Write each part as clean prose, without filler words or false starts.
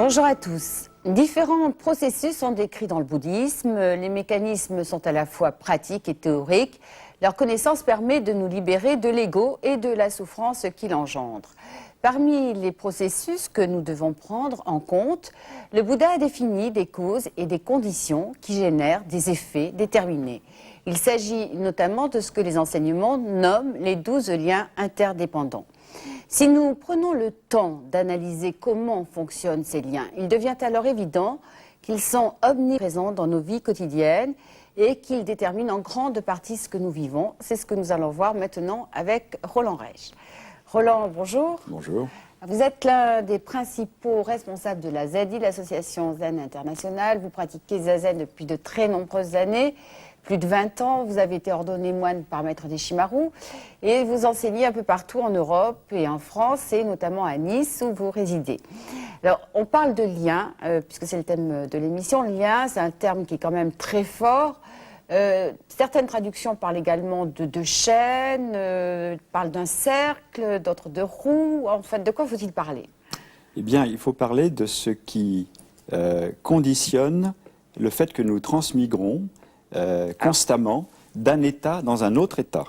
Bonjour à tous. Différents processus sont décrits dans le bouddhisme. Les mécanismes sont à la fois pratiques et théoriques. Leur connaissance permet de nous libérer de l'ego et de la souffrance qu'il engendre. Parmi les processus que nous devons prendre en compte, le Bouddha a défini des causes et des conditions qui génèrent des effets déterminés. Il s'agit notamment de ce que les enseignements nomment les 12 liens interdépendants. Si nous prenons le temps d'analyser comment fonctionnent ces liens, il devient alors évident qu'ils sont omniprésents dans nos vies quotidiennes et qu'ils déterminent en grande partie ce que nous vivons. C'est ce que nous allons voir maintenant avec Roland Reich. Roland, bonjour. Bonjour. Vous êtes l'un des principaux responsables de la ZI, l'association Zen Internationale. Vous pratiquez Zazen depuis de très nombreuses années. Plus de 20 ans, vous avez été ordonné moine par Maître Deshimaru et vous enseignez un peu partout en Europe et en France et notamment à Nice où vous résidez. Alors, on parle de lien, puisque c'est le thème de l'émission. Le lien, c'est un terme qui est quand même très fort. Certaines traductions parlent également de chaîne, parlent d'un cercle, d'autres de roue. En fait, de quoi faut-il parler? Eh bien, il faut parler de ce qui conditionne le fait que nous transmigrons constamment d'un état dans un autre état.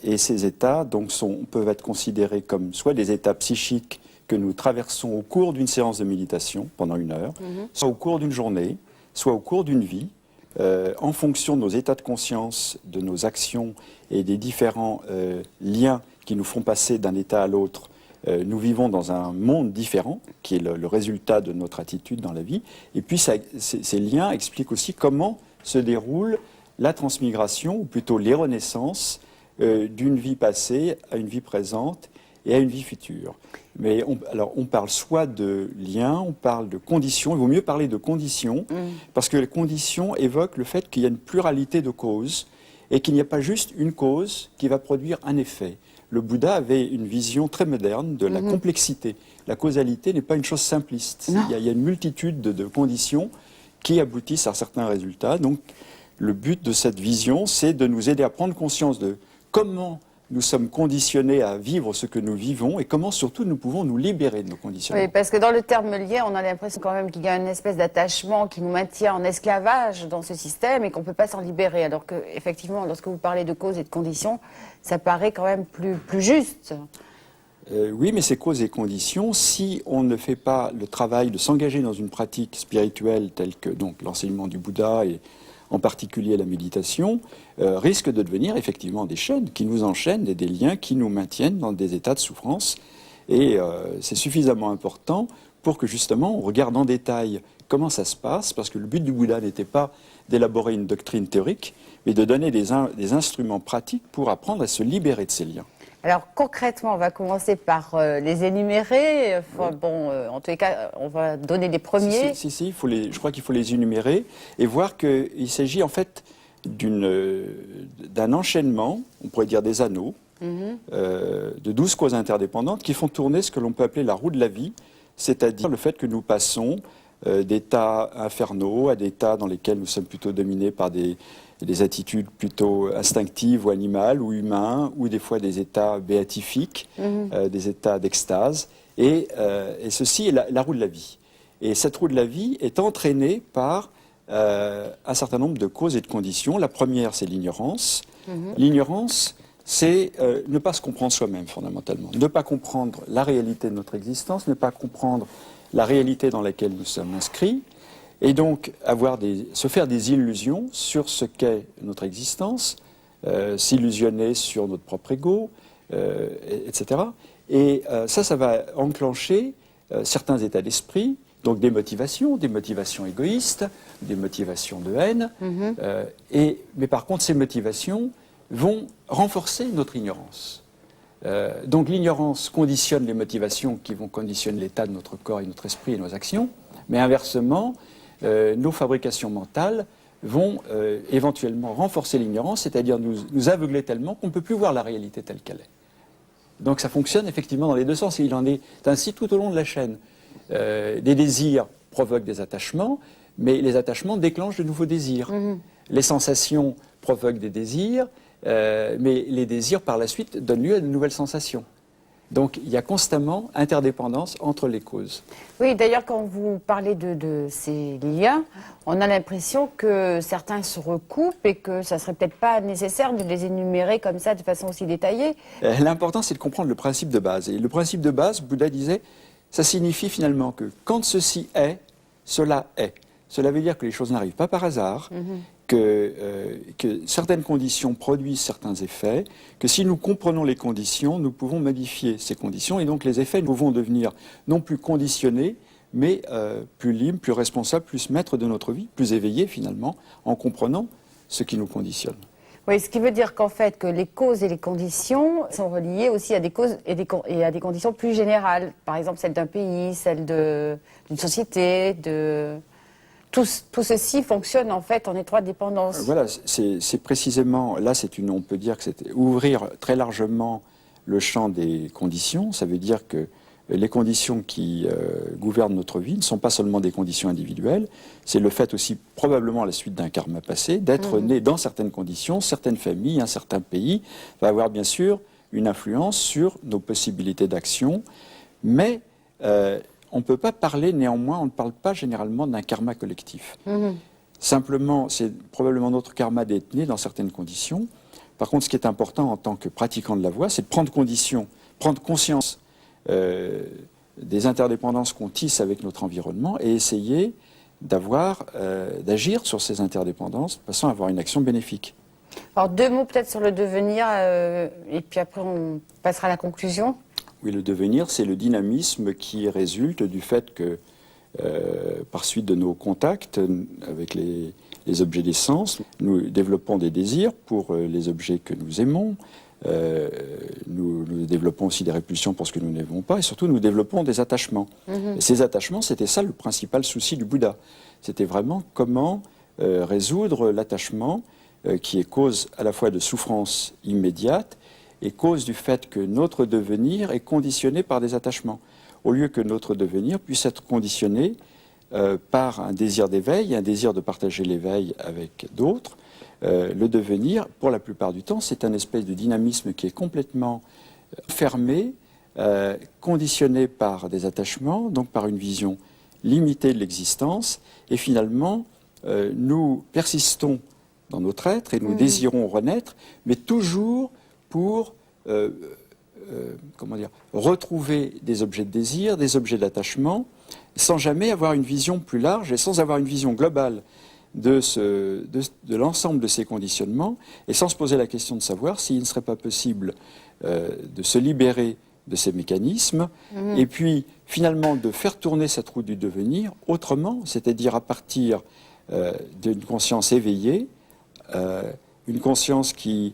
Et ces états donc, peuvent être considérés comme soit des états psychiques que nous traversons au cours d'une séance de méditation pendant 1 heure, soit au cours d'une journée, soit au cours d'une vie, en fonction de nos états de conscience, de nos actions et des différents liens qui nous font passer d'un état à l'autre. Nous vivons dans un monde différent, qui est le résultat de notre attitude dans la vie. Et puis ces liens expliquent aussi comment se déroule la transmigration, ou plutôt les renaissances, d'une vie passée à une vie présente et à une vie future. Mais on parle soit de liens, on parle de conditions. Il vaut mieux parler de conditions, parce que les conditions évoquent le fait qu'il y a une pluralité de causes et qu'il n'y a pas juste une cause qui va produire un effet. Le Bouddha avait une vision très moderne de la complexité. La causalité n'est pas une chose simpliste. Il y a une multitude de conditions qui aboutissent à certains résultats. Donc, le but de cette vision, c'est de nous aider à prendre conscience de comment nous sommes conditionnés à vivre ce que nous vivons et comment surtout nous pouvons nous libérer de nos conditionnements. Oui, parce que dans le terme lien, on a l'impression quand même qu'il y a une espèce d'attachement qui nous maintient en esclavage dans ce système et qu'on ne peut pas s'en libérer. Alors qu'effectivement, lorsque vous parlez de causes et de conditions, ça paraît quand même plus juste. Oui, mais ces causes et conditions, si on ne fait pas le travail de s'engager dans une pratique spirituelle telle que donc l'enseignement du Bouddha et en particulier la méditation, risquent de devenir effectivement des chaînes qui nous enchaînent et des liens qui nous maintiennent dans des états de souffrance. Et c'est suffisamment important pour que justement on regarde en détail comment ça se passe, parce que le but du Bouddha n'était pas d'élaborer une doctrine théorique, mais de donner des instruments pratiques pour apprendre à se libérer de ces liens. Alors concrètement, on va commencer par les énumérer. Enfin, bon, en tous les cas, on va donner les premiers. Si, je crois qu'il faut les énumérer et voir qu'il s'agit en fait d'un enchaînement, on pourrait dire des anneaux, de 12 causes interdépendantes qui font tourner ce que l'on peut appeler la roue de la vie, c'est-à-dire le fait que nous passons d'états infernaux à des états dans lesquels nous sommes plutôt dominés par des attitudes plutôt instinctives ou animales ou humains, ou des fois des états béatifiques, des états d'extase. Et ceci est la roue de la vie. Et cette roue de la vie est entraînée par un certain nombre de causes et de conditions. La première, c'est l'ignorance. L'ignorance, c'est ne pas se comprendre soi-même, fondamentalement. Ne pas comprendre la réalité de notre existence, ne pas comprendre la réalité dans laquelle nous sommes inscrits, et donc se faire des illusions sur ce qu'est notre existence, s'illusionner sur notre propre ego, etc. Et ça va enclencher certains états d'esprit, donc des motivations égoïstes, des motivations de haine, mais par contre ces motivations vont renforcer notre ignorance. Donc l'ignorance conditionne les motivations qui vont conditionner l'état de notre corps et notre esprit et nos actions, mais inversement, nos fabrications mentales vont éventuellement renforcer l'ignorance, c'est-à-dire nous aveugler tellement qu'on ne peut plus voir la réalité telle qu'elle est. Donc ça fonctionne effectivement dans les deux sens, et il en est ainsi tout au long de la chaîne. Des désirs provoquent des attachements, mais les attachements déclenchent de nouveaux désirs. Les sensations provoquent des désirs, mais les désirs par la suite donnent lieu à de nouvelles sensations. Donc il y a constamment interdépendance entre les causes. Oui, d'ailleurs, quand vous parlez de ces liens, on a l'impression que certains se recoupent et que ça ne serait peut-être pas nécessaire de les énumérer comme ça de façon aussi détaillée. L'important, c'est de comprendre le principe de base. Et le principe de base, Bouddha disait, ça signifie finalement que quand ceci est, cela est. Cela veut dire que les choses n'arrivent pas par hasard, que certaines conditions produisent certains effets, que si nous comprenons les conditions, nous pouvons modifier ces conditions, et donc les effets pouvons devenir non plus conditionnés, mais plus libres, plus responsables, plus maîtres de notre vie, plus éveillés finalement, en comprenant ce qui nous conditionne. Oui, ce qui veut dire qu'en fait, que les causes et les conditions sont reliées aussi à des causes et à des conditions plus générales. Par exemple, celle d'un pays, celle d'une société, Tout ceci fonctionne en fait en étroite dépendance. Voilà, c'est précisément, là on peut dire que c'est ouvrir très largement le champ des conditions. Ça veut dire que les conditions qui gouvernent notre vie ne sont pas seulement des conditions individuelles, c'est le fait aussi, probablement à la suite d'un karma passé, d'être né dans certaines conditions, certaines familles, un certain pays, va avoir bien sûr une influence sur nos possibilités d'action, mais on ne peut pas parler néanmoins, on ne parle pas généralement d'un karma collectif. Simplement, c'est probablement notre karma d'être né dans certaines conditions. Par contre, ce qui est important en tant que pratiquant de la voie, c'est de prendre conscience des interdépendances qu'on tisse avec notre environnement et essayer d'agir sur ces interdépendances de façon à avoir une action bénéfique. Alors 2 mots peut-être sur le devenir et puis après on passera à la conclusion. Oui, le devenir, c'est le dynamisme qui résulte du fait que, par suite de nos contacts avec les objets des sens, nous développons des désirs pour les objets que nous aimons, nous développons aussi des répulsions pour ce que nous n'aimons pas, et surtout nous développons des attachements. Et ces attachements, c'était ça le principal souci du Bouddha. C'était vraiment comment résoudre l'attachement qui est cause à la fois de souffrance immédiate et cause du fait que notre devenir est conditionné par des attachements, au lieu que notre devenir puisse être conditionné par un désir d'éveil, un désir de partager l'éveil avec d'autres. Le devenir, pour la plupart du temps, c'est un espèce de dynamisme qui est complètement fermé, conditionné par des attachements, donc par une vision limitée de l'existence, et finalement, nous persistons dans notre être et nous désirons renaître, mais toujours pour retrouver des objets de désir, des objets d'attachement, sans jamais avoir une vision plus large et sans avoir une vision globale de l'ensemble de ces conditionnements, et sans se poser la question de savoir s'il ne serait pas possible de se libérer de ces mécanismes, et puis finalement de faire tourner cette roue du devenir autrement, c'est-à-dire à partir d'une conscience éveillée, une conscience qui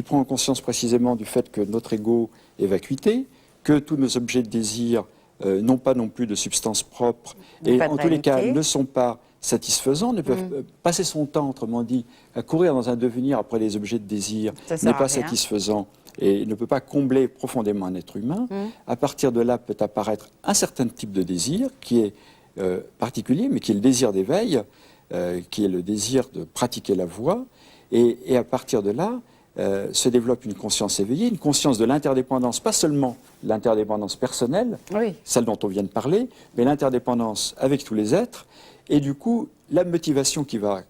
prend conscience précisément du fait que notre ego est vacuité, que tous nos objets de désir n'ont pas non plus de substance propre, et en tous les cas ne sont pas satisfaisants, ne peuvent passer son temps, autrement dit, à courir dans un devenir après les objets de désir, n'est pas satisfaisant et ne peut pas combler profondément un être humain. À partir de là peut apparaître un certain type de désir qui est particulier, mais qui est le désir d'éveil, qui est le désir de pratiquer la voie, et à partir de là se développe une conscience éveillée, une conscience de l'interdépendance, pas seulement l'interdépendance personnelle, celle dont on vient de parler, mais l'interdépendance avec tous les êtres. Et du coup, la motivation qui va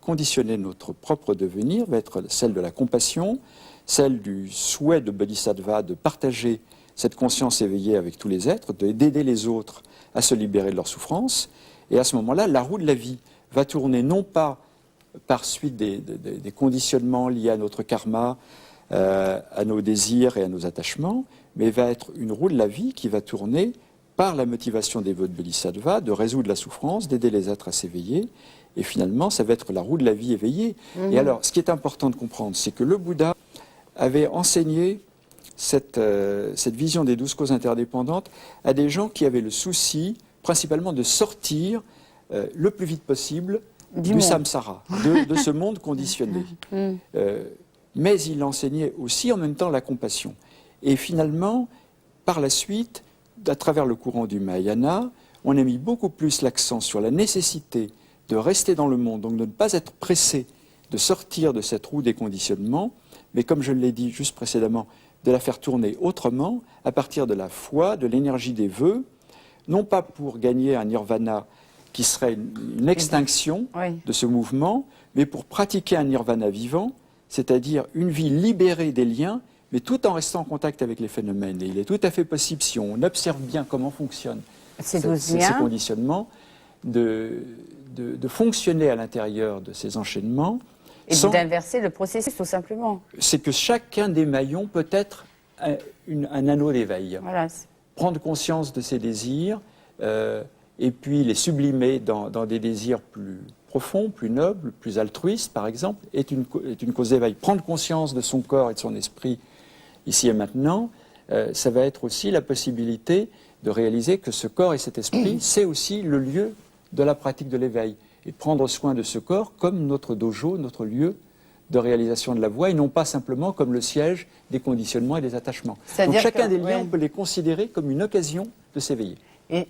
conditionner notre propre devenir va être celle de la compassion, celle du souhait de Bodhisattva de partager cette conscience éveillée avec tous les êtres, d'aider les autres à se libérer de leur souffrance. Et à ce moment-là, la roue de la vie va tourner non pas par suite des conditionnements liés à notre karma, à nos désirs et à nos attachements, mais va être une roue de la vie qui va tourner par la motivation des voeux de Bodhisattva, de résoudre la souffrance, d'aider les êtres à s'éveiller. Et finalement, ça va être la roue de la vie éveillée. Et alors, ce qui est important de comprendre, c'est que le Bouddha avait enseigné cette vision des 12 causes interdépendantes à des gens qui avaient le souci, principalement, de sortir le plus vite possible du samsara, de ce monde conditionné. Mais il enseignait aussi en même temps la compassion. Et finalement, par la suite, à travers le courant du Mahayana, on a mis beaucoup plus l'accent sur la nécessité de rester dans le monde, donc de ne pas être pressé de sortir de cette roue des conditionnements, mais comme je l'ai dit juste précédemment, de la faire tourner autrement, à partir de la foi, de l'énergie des vœux, non pas pour gagner un nirvana qui serait une extinction de ce mouvement, mais pour pratiquer un nirvana vivant, c'est-à-dire une vie libérée des liens, mais tout en restant en contact avec les phénomènes. Et il est tout à fait possible, si on observe bien comment fonctionnent ces conditionnements, de fonctionner à l'intérieur de ces enchaînements. Et d'inverser le processus, tout simplement. C'est que chacun des maillons peut être un anneau d'éveil. Voilà. Prendre conscience de ses désirs, et puis les sublimer dans des désirs plus profonds, plus nobles, plus altruistes, par exemple, est une cause d'éveil. Prendre conscience de son corps et de son esprit, ici et maintenant, ça va être aussi la possibilité de réaliser que ce corps et cet esprit, c'est aussi le lieu de la pratique de l'éveil. Et prendre soin de ce corps comme notre dojo, notre lieu de réalisation de la voie, et non pas simplement comme le siège des conditionnements et des attachements. Donc chacun des liens, on peut les considérer comme une occasion de s'éveiller. Et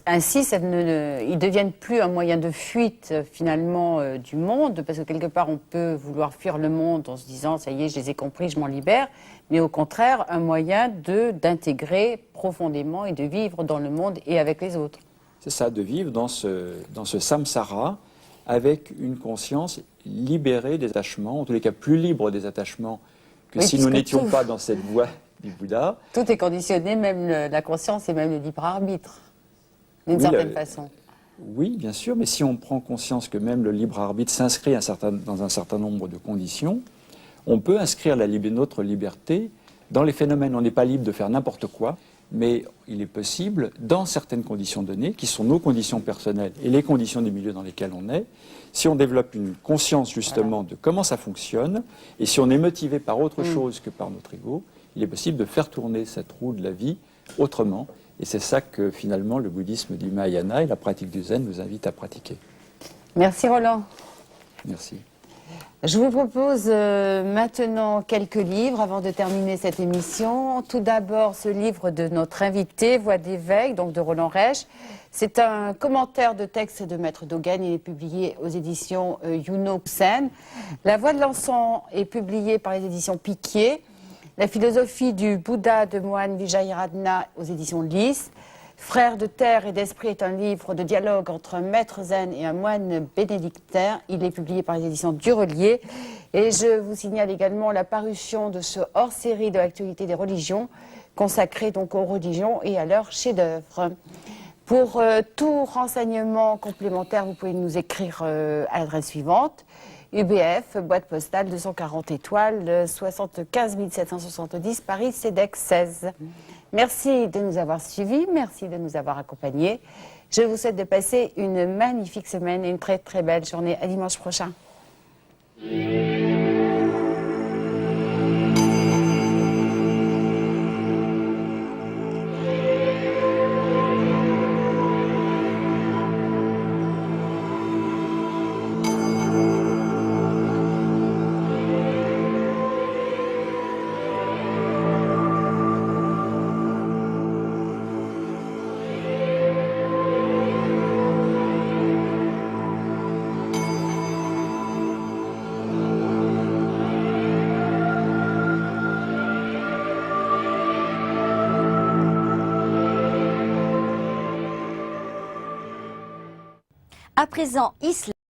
ainsi, ils ne deviennent plus un moyen de fuite, finalement, du monde, parce que quelque part, on peut vouloir fuir le monde en se disant « ça y est, je les ai compris, je m'en libère », mais au contraire, un moyen d'intégrer profondément et de vivre dans le monde et avec les autres. C'est ça, de vivre dans ce samsara avec une conscience libérée des attachements, en tous les cas plus libre des attachements que si nous n'étions pas dans cette voie du Bouddha. Tout est conditionné, même la conscience et même le libre arbitre, d'une certaine façon. Oui, bien sûr, mais si on prend conscience que même le libre arbitre s'inscrit dans un certain nombre de conditions, on peut inscrire notre liberté dans les phénomènes. On n'est pas libre de faire n'importe quoi, mais il est possible, dans certaines conditions données, qui sont nos conditions personnelles et les conditions du milieu dans lesquels on est, si on développe une conscience justement de comment ça fonctionne, et si on est motivé par autre chose que par notre ego, il est possible de faire tourner cette roue de la vie autrement. Et c'est ça que finalement le bouddhisme du Mahayana et la pratique du Zen nous invitent à pratiquer. Merci Roland. Merci. Je vous propose maintenant quelques livres avant de terminer cette émission. Tout d'abord, ce livre de notre invité, Voix d'éveil, donc de Roland Reich. C'est un commentaire de texte de Maître Dogen. Il est publié aux éditions Yuno-Sen. La Voix de l'encens est publiée par les éditions Piquier. La philosophie du Bouddha de moine Vijayaragna aux éditions Lys. Frères de terre et d'esprit est un livre de dialogue entre un maître zen et un moine bénédictin. Il est publié par les éditions Durelier. Et je vous signale également la parution de ce hors-série de l'actualité des religions, consacré donc aux religions et à leurs chefs-d'œuvre. Pour tout renseignement complémentaire, vous pouvez nous écrire à l'adresse suivante. UBF, boîte postale 240 étoiles, 75 770, Paris, CEDEX 16. Merci de nous avoir suivis, merci de nous avoir accompagnés. Je vous souhaite de passer une magnifique semaine et une très très belle journée. À dimanche prochain. À présent, Islam.